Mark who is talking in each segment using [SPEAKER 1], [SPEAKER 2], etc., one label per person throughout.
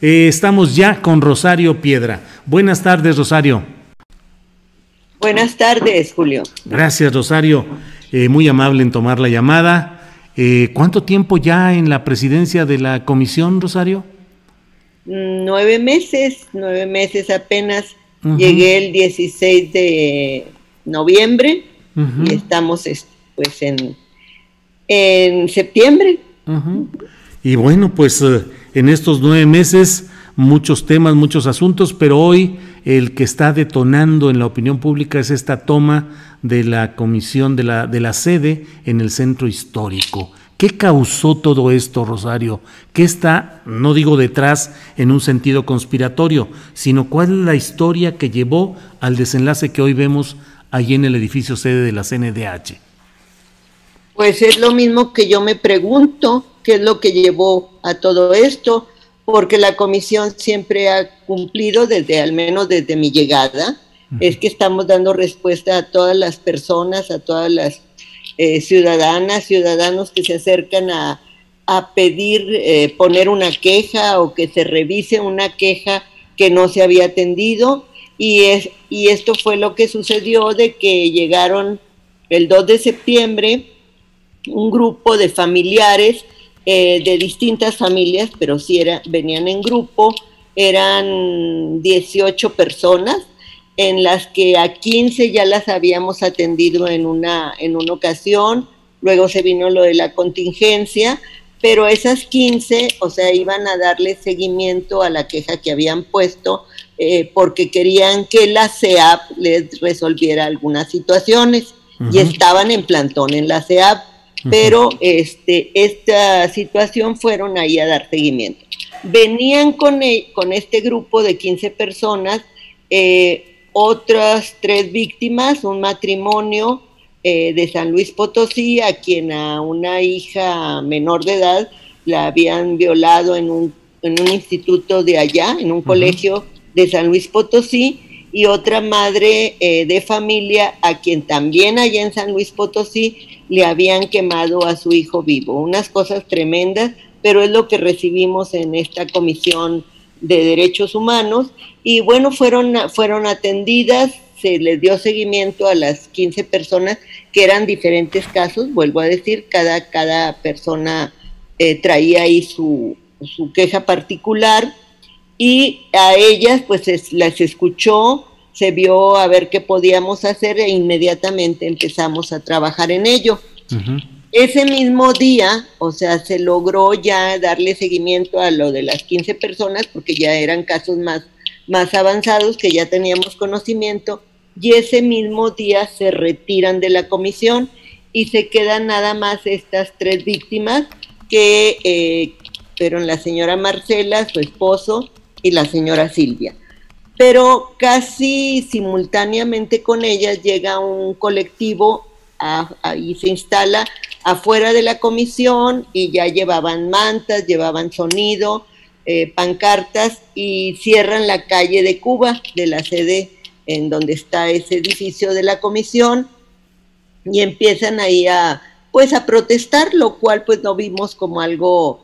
[SPEAKER 1] Estamos ya con Rosario Piedra. Buenas tardes, Rosario.
[SPEAKER 2] Buenas tardes, Julio.
[SPEAKER 1] Gracias, Rosario. Muy amable en tomar la llamada. ¿Cuánto tiempo ya en la presidencia de la comisión, Rosario?
[SPEAKER 2] 9 meses apenas. Llegué el 16 de noviembre y estamos pues en septiembre.
[SPEAKER 1] Y bueno, pues en estos 9 meses muchos temas, muchos asuntos, pero hoy el que está detonando en la opinión pública es esta toma de la comisión de la sede en el centro histórico. ¿Qué causó todo esto, Rosario? ¿Qué está, no digo detrás en un sentido conspiratorio, sino cuál es la historia que llevó al desenlace que hoy vemos allí en el edificio sede de la CNDH?
[SPEAKER 2] Pues es lo mismo que yo me pregunto, qué es lo que llevó a todo esto, porque la comisión siempre ha cumplido al menos desde mi llegada, es que estamos dando respuesta a todas las personas, a todas las ciudadanos que se acercan a pedir poner una queja o que se revise una queja que no se había atendido, y esto fue lo que sucedió, de que llegaron el 2 de septiembre un grupo de familiares de distintas familias, pero sí venían en grupo, eran 18 personas, en las que a 15 ya las habíamos atendido en una ocasión, luego se vino lo de la contingencia, pero esas 15, o sea, iban a darle seguimiento a la queja que habían puesto, porque querían que la CEAP les resolviera algunas situaciones, y estaban en plantón en la CEAP, pero esta situación fueron ahí a dar seguimiento. Venían con este grupo de 15 personas, otras 3 víctimas, un matrimonio de San Luis Potosí, a quien a una hija menor de edad la habían violado en un instituto de allá, en un colegio de San Luis Potosí, y otra madre de familia a quien también allá en San Luis Potosí le habían quemado a su hijo vivo. Unas cosas tremendas, pero es lo que recibimos en esta Comisión de Derechos Humanos, y bueno, fueron atendidas, se les dio seguimiento a las 15 personas, que eran diferentes casos, vuelvo a decir, cada persona traía ahí su queja particular, y a ellas pues las escuchó, se vio a ver qué podíamos hacer, e inmediatamente empezamos a trabajar en ello. Ese mismo día, o sea, se logró ya darle seguimiento a lo de las 15 personas, porque ya eran casos más avanzados, que ya teníamos conocimiento, y ese mismo día se retiran de la comisión y se quedan nada más estas 3 víctimas, que fueron la señora Marcela, su esposo, y la señora Silvia. Pero casi simultáneamente con ellas llega un colectivo y se instala afuera de la comisión, y ya llevaban mantas, llevaban sonido, pancartas, y cierran la calle de Cuba, de la sede en donde está ese edificio de la comisión, y empiezan ahí a protestar, lo cual pues no vimos como algo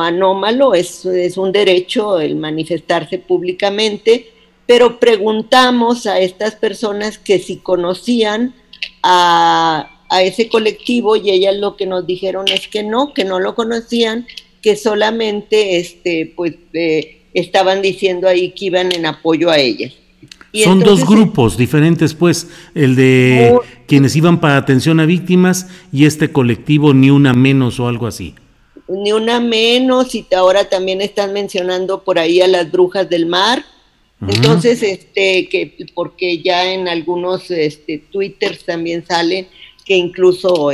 [SPEAKER 2] anómalo, es un derecho el manifestarse públicamente, pero preguntamos a estas personas que si conocían a ese colectivo, y ellas lo que nos dijeron es que no lo conocían, que solamente estaban diciendo ahí que iban en apoyo a ellas.
[SPEAKER 1] Y son entonces, 2 grupos diferentes, pues, el de quienes iban para atención a víctimas y este colectivo Ni Una Menos o algo así.
[SPEAKER 2] Ni Una Menos, y ahora también están mencionando por ahí a las Brujas del Mar. Entonces, porque ya en algunos twitters también salen que incluso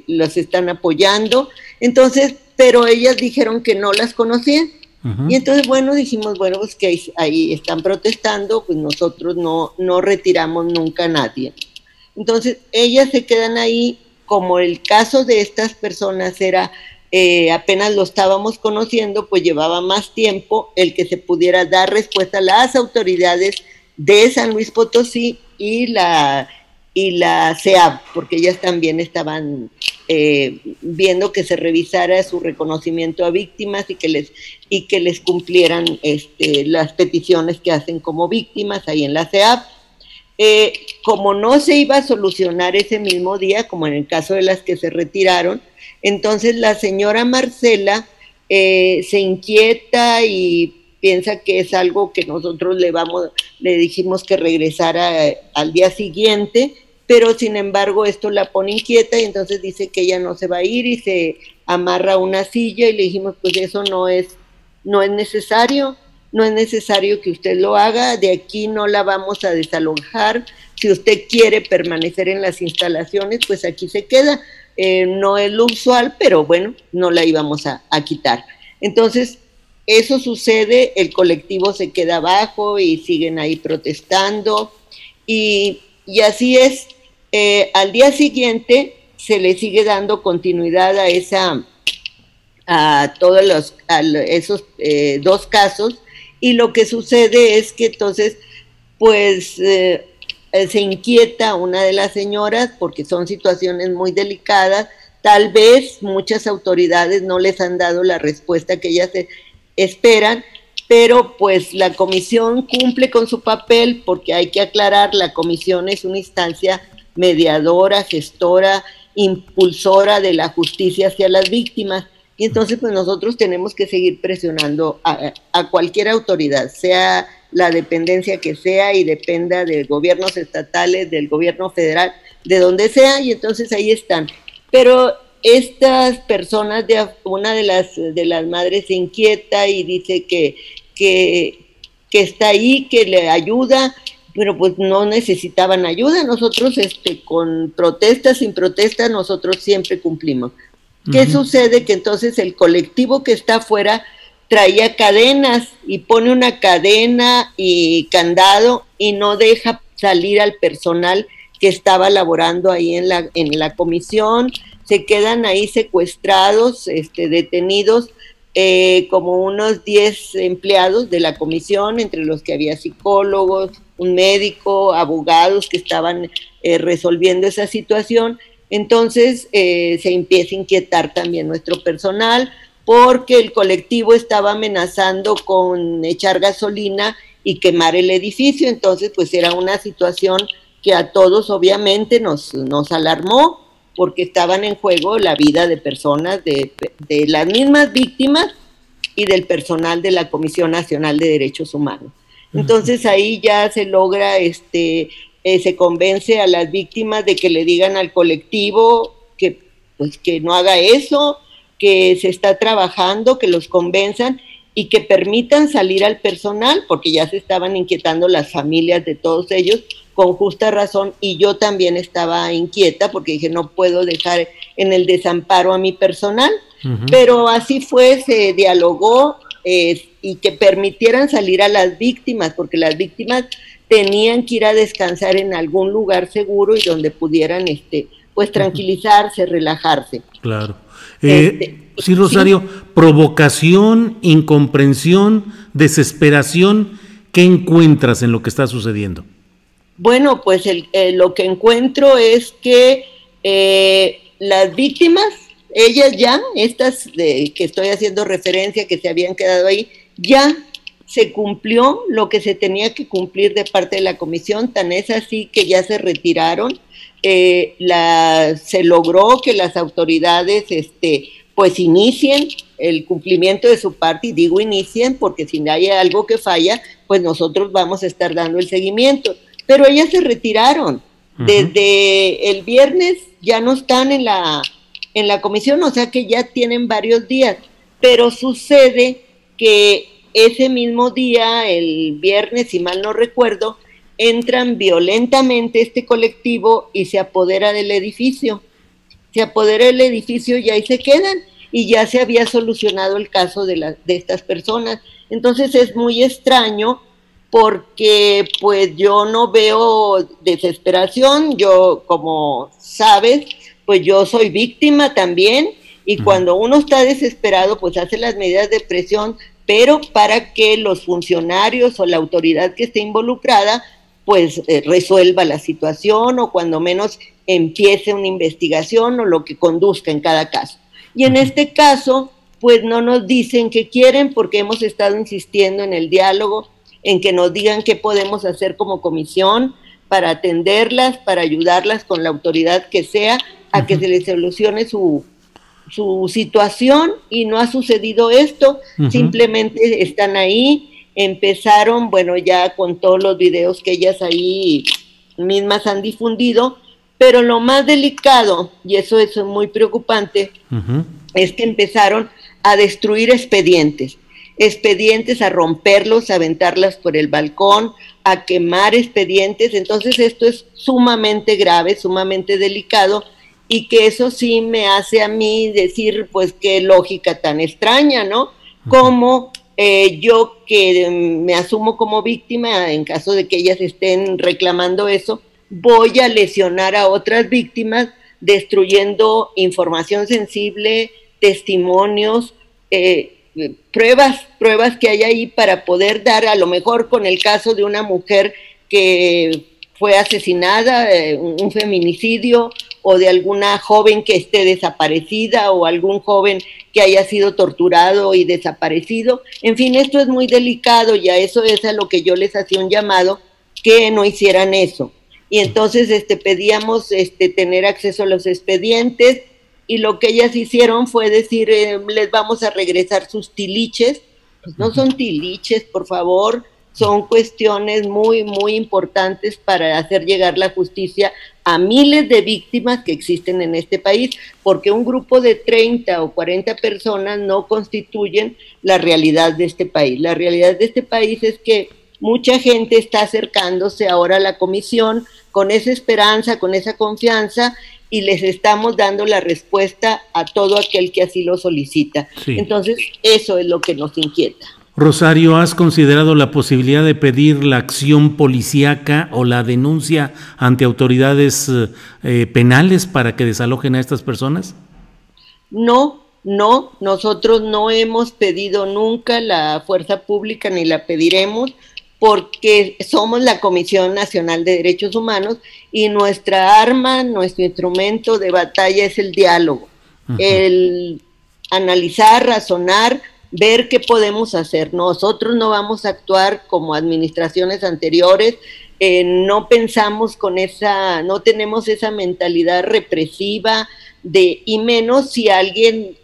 [SPEAKER 2] los están apoyando. Entonces, pero ellas dijeron que no las conocían. Y entonces, bueno, dijimos, bueno, pues que ahí están protestando, pues nosotros no retiramos nunca a nadie. Entonces, ellas se quedan ahí, como el caso de estas personas era apenas lo estábamos conociendo, pues llevaba más tiempo el que se pudiera dar respuesta a las autoridades de San Luis Potosí y la CEAP, porque ellas también estaban viendo que se revisara su reconocimiento a víctimas y que les cumplieran las peticiones que hacen como víctimas ahí en la CEAP. Como no se iba a solucionar ese mismo día, como en el caso de las que se retiraron, entonces la señora Marcela se inquieta y piensa que es algo que nosotros le dijimos que regresara al día siguiente, pero sin embargo esto la pone inquieta y entonces dice que ella no se va a ir y se amarra a una silla y le dijimos, pues eso no es necesario. No es necesario que usted lo haga, de aquí no la vamos a desalojar, si usted quiere permanecer en las instalaciones, pues aquí se queda, no es lo usual, pero bueno, no la íbamos a quitar. Entonces, eso sucede, el colectivo se queda abajo y siguen ahí protestando, y así es. Al día siguiente se le sigue dando continuidad a esos 2 casos, y lo que sucede es que entonces, pues, se inquieta una de las señoras porque son situaciones muy delicadas, tal vez muchas autoridades no les han dado la respuesta que ellas esperan, pero pues la comisión cumple con su papel, porque hay que aclarar, la comisión es una instancia mediadora, gestora, impulsora de la justicia hacia las víctimas. Y entonces pues nosotros tenemos que seguir presionando a cualquier autoridad, sea la dependencia que sea y dependa de gobiernos estatales, del gobierno federal, de donde sea, y entonces ahí están. Pero estas personas, una de las madres se inquieta y dice que está ahí, que le ayuda, pero pues no necesitaban ayuda. Nosotros con protestas, sin protestas, nosotros siempre cumplimos. ¿Qué sucede? Que entonces el colectivo que está afuera traía cadenas y pone una cadena y candado y no deja salir al personal que estaba laborando ahí en la comisión. Se quedan ahí secuestrados, detenidos, como unos 10 empleados de la comisión, entre los que había psicólogos, un médico, abogados que estaban resolviendo esa situación. Entonces se empieza a inquietar también nuestro personal, porque el colectivo estaba amenazando con echar gasolina y quemar el edificio. Entonces pues era una situación que a todos obviamente nos alarmó, porque estaban en juego la vida de personas, de las mismas víctimas y del personal de la Comisión Nacional de Derechos Humanos. Entonces ahí ya se logra se convence a las víctimas de que le digan al colectivo que no haga eso, que se está trabajando, que los convenzan y que permitan salir al personal, porque ya se estaban inquietando las familias de todos ellos, con justa razón, y yo también estaba inquieta porque dije, no puedo dejar en el desamparo a mi personal, pero así fue, se dialogó y que permitieran salir a las víctimas, porque las víctimas tenían que ir a descansar en algún lugar seguro y donde pudieran pues tranquilizarse, relajarse.
[SPEAKER 1] Claro. Sí, Rosario, ¿sí? Provocación, incomprensión, desesperación, ¿qué encuentras en lo que está sucediendo?
[SPEAKER 2] Bueno, pues lo que encuentro es que las víctimas, ellas ya, estas que estoy haciendo referencia, que se habían quedado ahí, ya se cumplió lo que se tenía que cumplir de parte de la comisión, tan es así que ya se retiraron. Se logró que las autoridades pues inicien el cumplimiento de su parte, y digo inicien porque si hay algo que falla, pues nosotros vamos a estar dando el seguimiento. Pero ellas se retiraron. Desde el viernes ya no están en la comisión, o sea que ya tienen varios días, pero sucede que ese mismo día, el viernes, si mal no recuerdo, entran violentamente este colectivo y se apodera del edificio. Se apodera del edificio y ahí se quedan, y ya se había solucionado el caso de estas personas. Entonces es muy extraño, porque pues yo no veo desesperación. Yo, como sabes, pues yo soy víctima también, y cuando uno está desesperado pues hace las medidas de presión, pero para que los funcionarios o la autoridad que esté involucrada pues resuelva la situación, o cuando menos empiece una investigación o lo que conduzca en cada caso. Y en este caso, pues no nos dicen qué quieren porque hemos estado insistiendo en el diálogo, en que nos digan qué podemos hacer como comisión para atenderlas, para ayudarlas con la autoridad que sea a que se les solucione su situación, y no ha sucedido esto, simplemente están ahí, empezaron, bueno, ya con todos los videos que ellas ahí mismas han difundido, pero lo más delicado, y eso es muy preocupante, es que empezaron a destruir expedientes, a romperlos, a aventarlas por el balcón, a quemar expedientes. Entonces esto es sumamente grave, sumamente delicado, y que eso sí me hace a mí decir, pues qué lógica tan extraña, ¿no? Como yo que me asumo como víctima, en caso de que ellas estén reclamando eso, voy a lesionar a otras víctimas destruyendo información sensible, testimonios, pruebas que hay ahí para poder dar, a lo mejor con el caso de una mujer que fue asesinada, un feminicidio, o de alguna joven que esté desaparecida, o algún joven que haya sido torturado y desaparecido. En fin, esto es muy delicado, y a eso es a lo que yo les hacía un llamado, que no hicieran eso. Y entonces pedíamos tener acceso a los expedientes, y lo que ellas hicieron fue decir, les vamos a regresar sus tiliches. Pues no son tiliches, por favor, son cuestiones muy, muy importantes para hacer llegar la justicia a miles de víctimas que existen en este país, porque un grupo de 30 o 40 personas no constituyen la realidad de este país. La realidad de este país es que mucha gente está acercándose ahora a la comisión con esa esperanza, con esa confianza, y les estamos dando la respuesta a todo aquel que así lo solicita. Sí. Entonces, eso es lo que nos inquieta.
[SPEAKER 1] Rosario, ¿has considerado la posibilidad de pedir la acción policíaca o la denuncia ante autoridades penales para que desalojen a estas personas?
[SPEAKER 2] No, nosotros no hemos pedido nunca la fuerza pública ni la pediremos, porque somos la Comisión Nacional de Derechos Humanos y nuestra arma, nuestro instrumento de batalla es el diálogo, el analizar, razonar, ver qué podemos hacer. Nosotros no vamos a actuar como administraciones anteriores, no pensamos no tenemos esa mentalidad represiva, y menos si alguien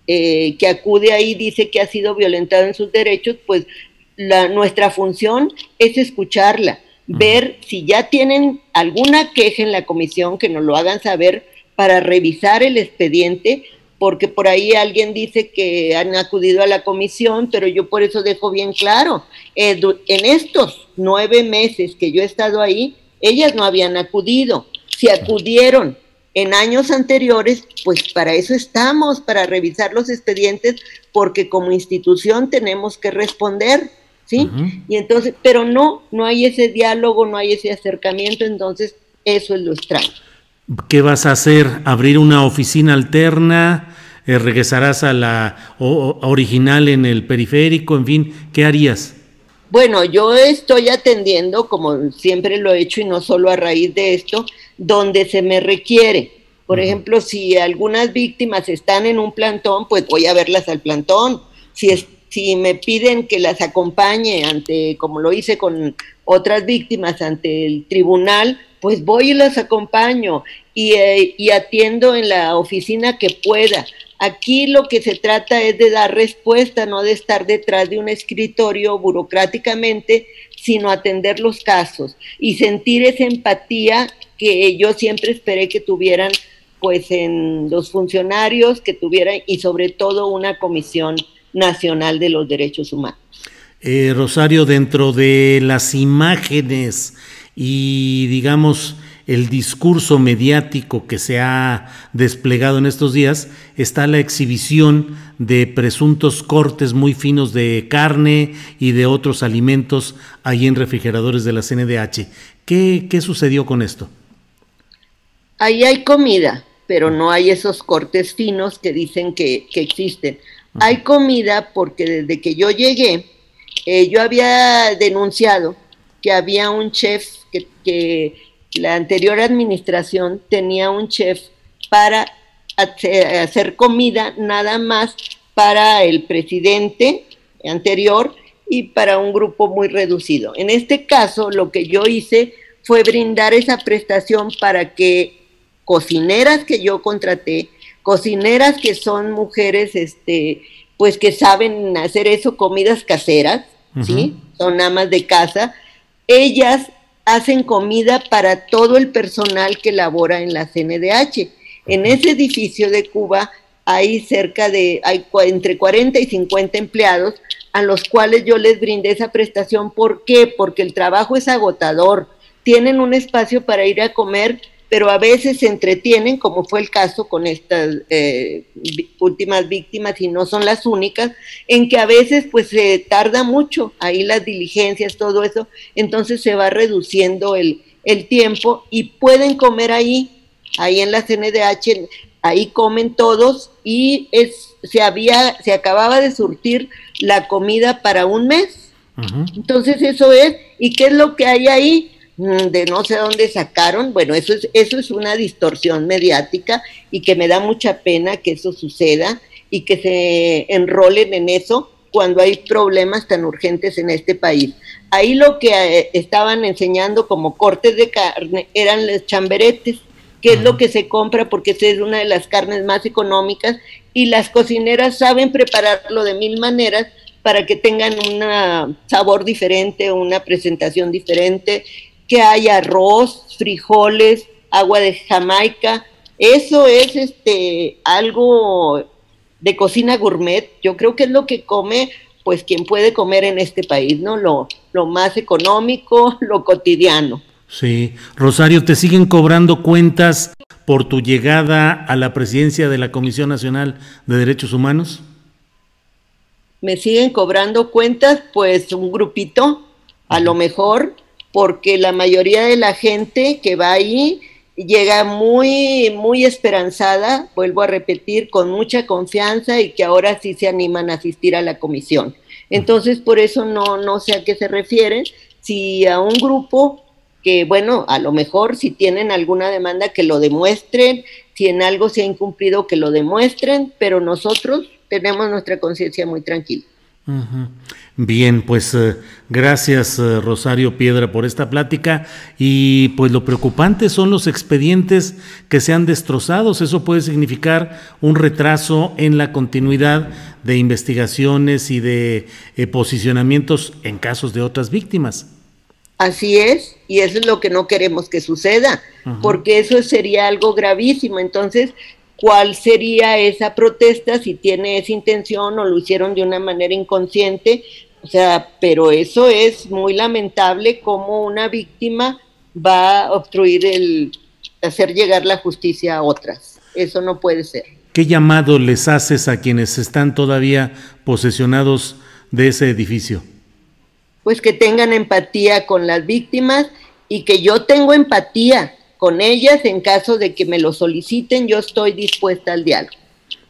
[SPEAKER 2] que acude ahí dice que ha sido violentado en sus derechos, pues nuestra función es escucharla, ver si ya tienen alguna queja en la comisión, que nos lo hagan saber para revisar el expediente, porque por ahí alguien dice que han acudido a la comisión, pero yo por eso dejo bien claro, en estos 9 meses que yo he estado ahí, ellas no habían acudido. Si acudieron en años anteriores, pues para eso estamos, para revisar los expedientes, porque como institución tenemos que responder, ¿sí? Y entonces, pero no hay ese diálogo, no hay ese acercamiento, entonces eso es lo extraño.
[SPEAKER 1] ¿Qué vas a hacer? ¿Abrir una oficina alterna? ¿Regresarás a la original en el periférico? En fin, ¿qué harías?
[SPEAKER 2] Bueno, yo estoy atendiendo, como siempre lo he hecho, y no solo a raíz de esto, donde se me requiere. Por ejemplo, si algunas víctimas están en un plantón, pues voy a verlas al plantón. Si me piden que las acompañe como lo hice con otras víctimas, ante el tribunal, pues voy y las acompaño y atiendo en la oficina que pueda. Aquí lo que se trata es de dar respuesta, no de estar detrás de un escritorio burocráticamente, sino atender los casos y sentir esa empatía que yo siempre esperé que tuvieran, pues, en los funcionarios, que tuvieran, y sobre todo una Comisión Nacional de los Derechos Humanos.
[SPEAKER 1] Rosario, dentro de las imágenes y, digamos, el discurso mediático que se ha desplegado en estos días, está la exhibición de presuntos cortes muy finos de carne y de otros alimentos ahí en refrigeradores de la CNDH. ¿Qué sucedió con esto?
[SPEAKER 2] Ahí hay comida, pero no hay esos cortes finos que dicen que existen. Hay comida porque desde que yo llegué, yo había denunciado que había un chef que la anterior administración tenía un chef para hacer comida nada más para el presidente anterior y para un grupo muy reducido. En este caso, lo que yo hice fue brindar esa prestación para que cocineras que yo contraté, cocineras que son mujeres, pues que saben hacer eso, comidas caseras, ¿sí? Son amas de casa, ellas hacen comida para todo el personal que labora en la CNDH. En ese edificio de Cuba hay entre 40 y 50 empleados a los cuales yo les brindé esa prestación. ¿Por qué? Porque el trabajo es agotador, tienen un espacio para ir a comer, pero a veces se entretienen, como fue el caso con estas últimas víctimas, y no son las únicas, en que a veces pues se tarda mucho, ahí las diligencias, todo eso, entonces se va reduciendo el tiempo y pueden comer ahí en la CNDH, ahí comen todos y se acababa de surtir la comida para un mes. Entonces eso es, ¿y qué es lo que hay ahí? De no sé dónde sacaron. Bueno, eso es una distorsión mediática y que me da mucha pena que eso suceda y que se enrolen en eso cuando hay problemas tan urgentes en este país. Ahí lo que estaban enseñando como cortes de carne eran los chamberetes, que es lo que se compra porque esa es una de las carnes más económicas y las cocineras saben prepararlo de 1000 maneras para que tengan un sabor diferente, una presentación diferente, que haya arroz, frijoles, agua de Jamaica. Eso es algo de cocina gourmet. Yo creo que es lo que come pues quien puede comer en este país, ¿no? Lo más económico, lo cotidiano.
[SPEAKER 1] Sí. Rosario, ¿te siguen cobrando cuentas por tu llegada a la presidencia de la Comisión Nacional de Derechos Humanos?
[SPEAKER 2] Me siguen cobrando cuentas, pues un grupito, a lo mejor, porque la mayoría de la gente que va ahí llega muy, muy esperanzada, vuelvo a repetir, con mucha confianza y que ahora sí se animan a asistir a la comisión. Entonces, por eso no sé a qué se refieren. Si a un grupo que, bueno, a lo mejor si tienen alguna demanda que lo demuestren, si en algo se ha incumplido que lo demuestren, pero nosotros tenemos nuestra conciencia muy tranquila.
[SPEAKER 1] Bien, pues gracias Rosario Piedra por esta plática, y pues lo preocupante son los expedientes que se han destrozado. Eso puede significar un retraso en la continuidad de investigaciones y de posicionamientos en casos de otras víctimas.
[SPEAKER 2] Así es, y eso es lo que no queremos que suceda, porque eso sería algo gravísimo. Entonces, ¿cuál sería esa protesta si tiene esa intención o lo hicieron de una manera inconsciente? O sea, pero eso es muy lamentable, cómo una víctima va a obstruir hacer llegar la justicia a otras. Eso no puede ser.
[SPEAKER 1] ¿Qué llamado les haces a quienes están todavía posesionados de ese edificio?
[SPEAKER 2] Pues que tengan empatía con las víctimas y que yo tengo empatía con ellas en caso de que me lo soliciten. Yo estoy dispuesta al diálogo.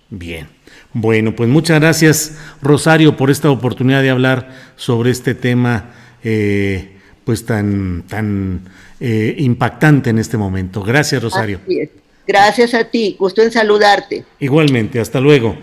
[SPEAKER 2] Bien.
[SPEAKER 1] Bueno, pues muchas gracias, Rosario, por esta oportunidad de hablar sobre este tema pues tan impactante en este momento. Gracias, Rosario.
[SPEAKER 2] Así es. Gracias a ti, gusto en saludarte.
[SPEAKER 1] Igualmente, hasta luego.